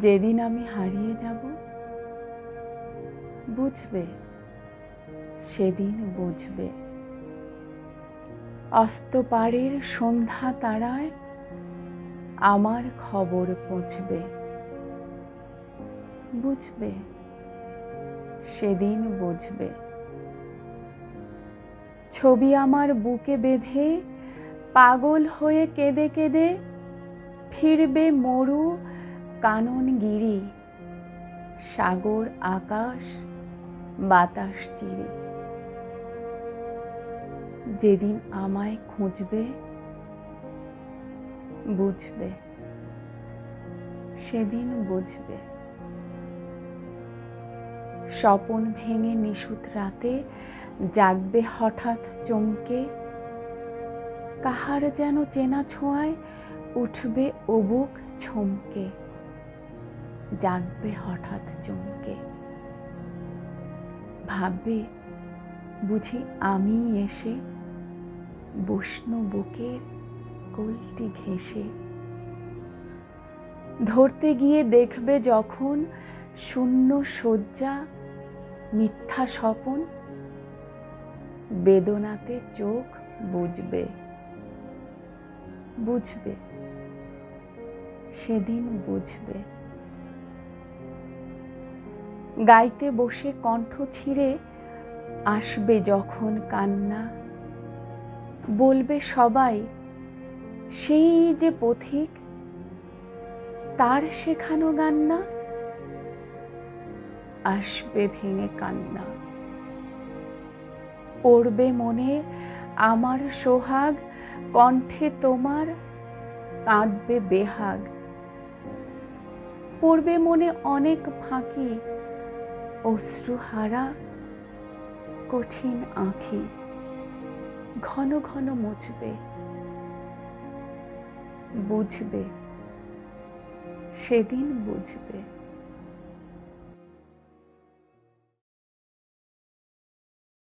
যেদিন আমি হারিয়ে যাব, বুঝবে, সেদিন বুঝবে। অস্তপাড়ের সন্ধ্যা তারায় আমার খবর পৌঁছবে, বুঝবে, সেদিন বুঝবে। ছবি আমার বুকে বেঁধে পাগল হয়ে কেঁদে কেঁদে ফিরবে মরু কাননগিরি, সাগর আকাশ বাতাস চিরে। যেদিন আমায় খুঁজবে, বুঝবে, সেদিন বুঝবে। স্বপন ভেঙে নিশুত রাতে জাগবে হঠাৎ চমকে, কাহার যেন চেনা ছোঁয়ায় উঠবে অবুক ছমকে, জাগবে হঠাৎ চমকে। ভাববে বুঝি আমি এসে বসনু বুকের কোলটি ঘেঁষে। ধরতে গিয়ে দেখবে যখন শূন্য শয্যা মিথ্যা স্বপন, বেদনাতে চোখ বুঝবে, বুঝবে, সেদিন বুঝবে। গাইতে বসে কণ্ঠ ছিঁড়ে আসবে যখন কান্না, বলবে সবাই সেই যে পথিক, তার শেখানো গান না। আসবে ভেঙে কান্না, পড়বে মনে আমার সোহাগ, কণ্ঠে তোমার কাঁদবে বেহাগ। পড়বে মনে অনেক ফাঁকি, অশ্রুহারা কঠিন আঁখি, ঘন ঘন মুছবে, বুঝবে, সেদিন বুঝবে।